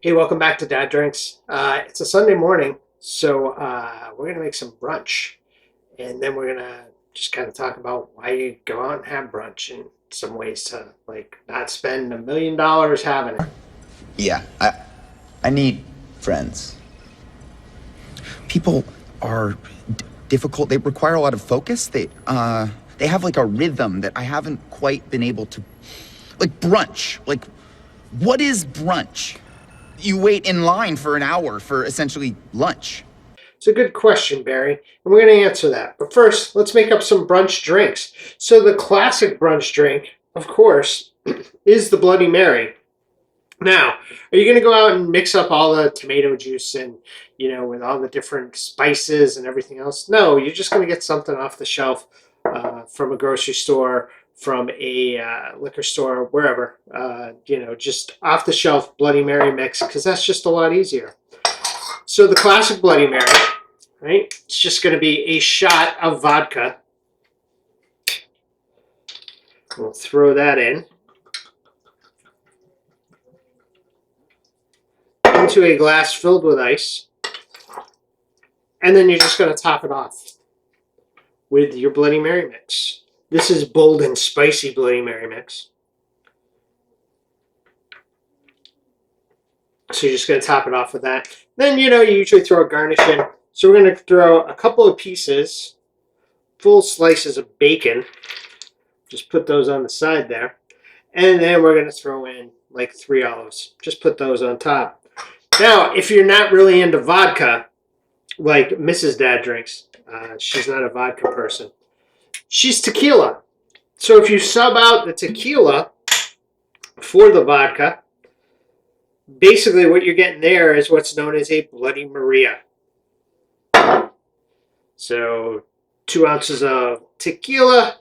Hey, welcome back to Dad Drinks. It's a Sunday morning, so we're going to make some brunch. And then we're going to just kind of talk about why you go out and have brunch and some ways to, like, not spend $1 million having it. Yeah, I need friends. People are difficult. They require a lot of focus. They have like a rhythm that I haven't quite been able to. Like brunch. Like, what is brunch? You wait in line for an hour for essentially lunch. It's a good question, Barry, and we're going to answer that. But first, let's make up some brunch drinks. So the classic brunch drink, of course, is the Bloody Mary. Now, are you going to go out and mix up all the tomato juice and, with all the different spices and everything else? No, you're just going to get something off the shelf from a grocery store, from a liquor store, wherever. Just off the shelf Bloody Mary mix, because that's just a lot easier. So the classic Bloody Mary, right? It's just going to be a shot of vodka. We'll throw that into a glass filled with ice. And then you're just going to top it off with your Bloody Mary mix. This is bold and spicy Bloody Mary mix. So you're just going to top it off with that. Then, you usually throw a garnish in. So we're going to throw a couple of pieces, full slices of bacon. Just put those on the side there. And then we're going to throw in like 3 olives. Just put those on top. Now, if you're not really into vodka, like Mrs. Dad Drinks, she's not a vodka person. She's tequila. So if you sub out the tequila for the vodka, basically what you're getting there is what's known as a Bloody Maria. So 2 ounces of tequila,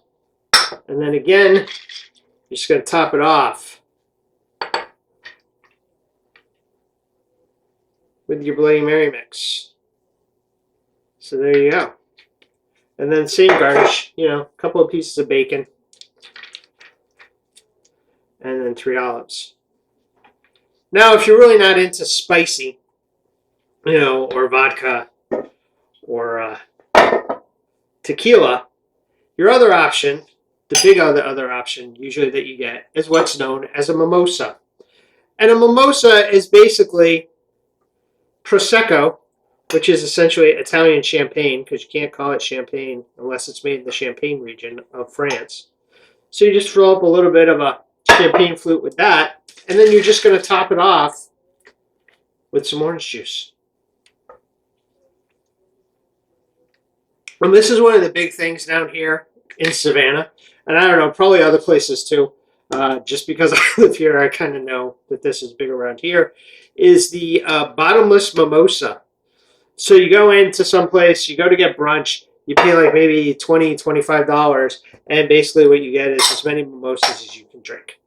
and then again, you're just going to top it off with your Bloody Mary mix. So there you go. And then same garnish, a couple of pieces of bacon, and then 3 olives. Now, if you're really not into spicy, or vodka, or tequila, your other option, the big other option usually that you get, is what's known as a mimosa. And a mimosa is basically Prosecco, which is essentially Italian champagne, because you can't call it champagne unless it's made in the Champagne region of France. So you just fill up a little bit of a champagne flute with that, and then you're just going to top it off with some orange juice. And this is one of the big things down here in Savannah, and I don't know, probably other places too. Just because I live here, I kind of know that this is big around here, is the bottomless mimosa. So you go into some place, you go to get brunch, you pay like maybe $20, $25, and basically what you get is as many mimosas as you can drink.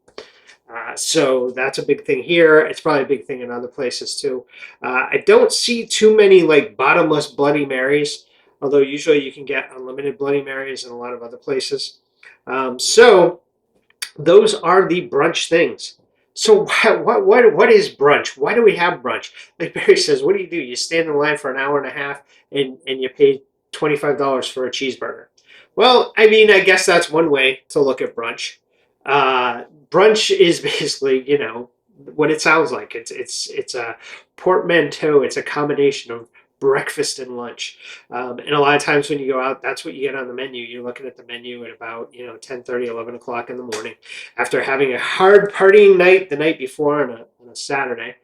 So that's a big thing here. It's probably a big thing in other places too. I don't see too many like bottomless Bloody Marys, although usually you can get unlimited Bloody Marys in a lot of other places. So those are the brunch things. So what is brunch? Why do we have brunch? Like Barry says, what do? You stand in line for an hour and a half and you pay $25 for a cheeseburger. Well, I mean, I guess that's one way to look at brunch. Brunch is basically, what it sounds like. It's a portmanteau. It's a combination of breakfast and lunch. And a lot of times when you go out, that's what you get on the menu. You're looking at the menu at about, 10:30, 11 o'clock in the morning after having a hard partying night the night before on a Saturday.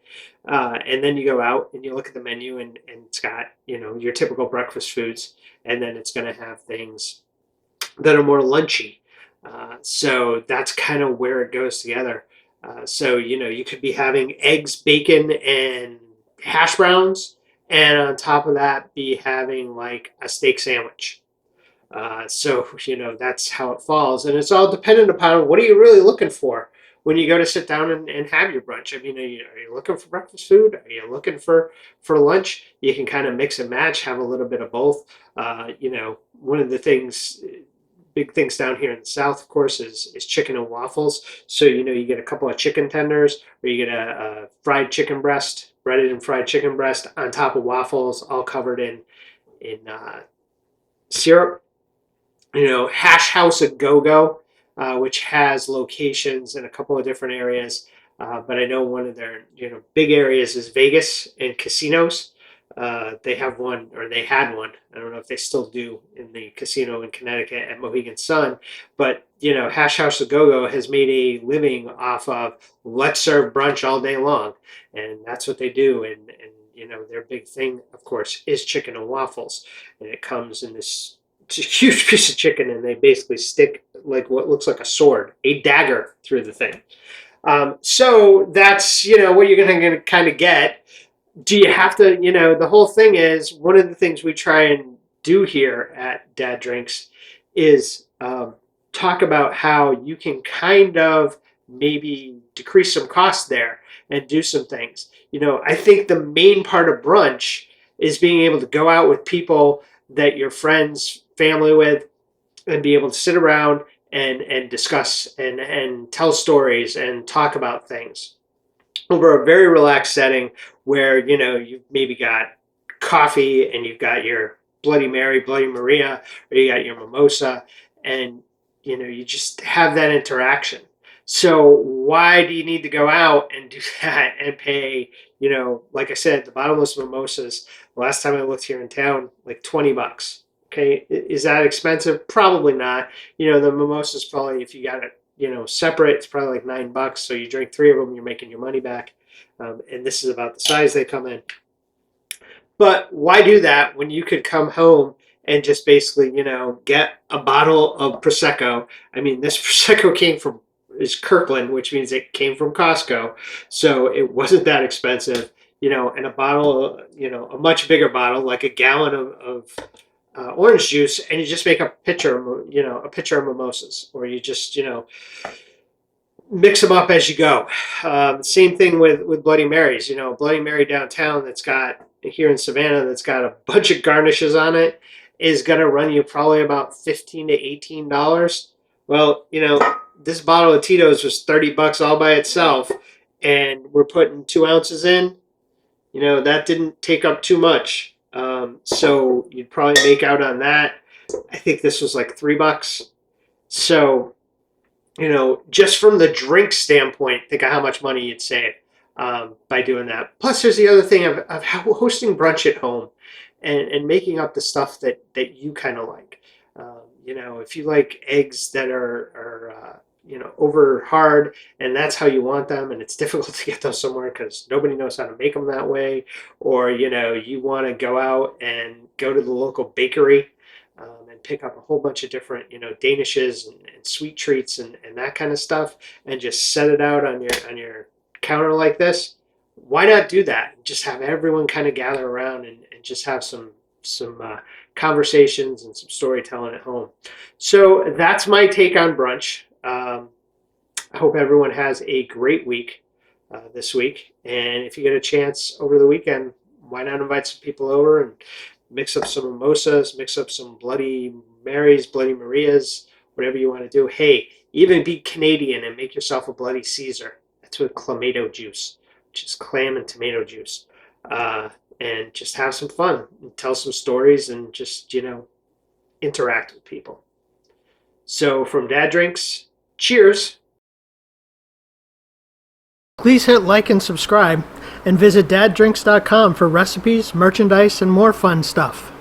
And then you go out and you look at the menu and it's got, your typical breakfast foods. And then it's going to have things that are more lunchy. So that's kind of where it goes together. So, you could be having eggs, bacon, and hash browns. And on top of that, be having like a steak sandwich. So, that's how it falls. And it's all dependent upon what are you really looking for when you go to sit down and have your brunch. I mean, are you looking for breakfast food? Are you looking for lunch? You can kind of mix and match, have a little bit of both. One of the things big things down here in the South, of course, is chicken and waffles. So, you get a couple of chicken tenders, or you get a fried chicken breast, breaded and fried chicken breast on top of waffles, all covered in syrup. Hash House a Go-Go, which has locations in a couple of different areas. But I know one of their big areas is Vegas and casinos. They have one, or they had one. I don't know if they still do, in the casino in Connecticut at Mohegan Sun. But Hash House a Go-Go has made a living off of let's serve brunch all day long, and that's what they do. And their big thing, of course, is chicken and waffles, and it comes in this huge piece of chicken, and they basically stick like what looks like a sword, a dagger, through the thing. So that's what you're going to kind of get. Do you have to, the whole thing is, one of the things we try and do here at Dad Drinks is talk about how you can kind of maybe decrease some costs there and do some things. I think the main part of brunch is being able to go out with people that you're friends, family with, and be able to sit around and discuss and tell stories and talk about things over a very relaxed setting where, you've maybe got coffee and you've got your Bloody Mary, Bloody Maria, or you got your mimosa, and, you just have that interaction. So why do you need to go out and do that and pay, like I said, the bottomless mimosas, last time I looked here in town, like $20. Okay, is that expensive? Probably not. The mimosas probably, if you got it, separate, it's probably like $9. So you drink 3 of them, you're making your money back. And this is about the size they come in. But why do that when you could come home and just basically, get a bottle of Prosecco? I mean, this Prosecco is Kirkland, which means it came from Costco. So it wasn't that expensive, and a bottle, a much bigger bottle, like a gallon of orange juice, and you just make a pitcher of mimosas, or you just, mix them up as you go. Same thing with Bloody Marys. Bloody Mary downtown here in Savannah that's got a bunch of garnishes on it is going to run you probably about $15 to $18. Well, this bottle of Tito's was $30 all by itself, and we're putting 2 ounces in. That didn't take up too much. So you'd probably make out on that. I think this was like $3. So, just from the drink standpoint, think of how much money you'd save by doing that. Plus, there's the other thing of hosting brunch at home and making up the stuff that you kind of like. If you like eggs that are over hard, and that's how you want them, and it's difficult to get those somewhere because nobody knows how to make them that way, or you want to go out and go to the local bakery and pick up a whole bunch of different danishes and sweet treats and that kind of stuff, and just set it out on your counter like this. Why not do that? Just have everyone kind of gather around and just have some conversations and some storytelling at home. So that's my take on brunch. I hope everyone has a great week this week. And if you get a chance over the weekend, why not invite some people over and mix up some mimosas, mix up some Bloody Marys, Bloody Marias, whatever you want to do. Hey, even be Canadian and make yourself a Bloody Caesar. That's with clamato juice, which is clam and tomato juice. And just have some fun and tell some stories and just, interact with people. So from Dad Drinks, cheers. Please hit like and subscribe, and visit daddrinks.com for recipes, merchandise, and more fun stuff.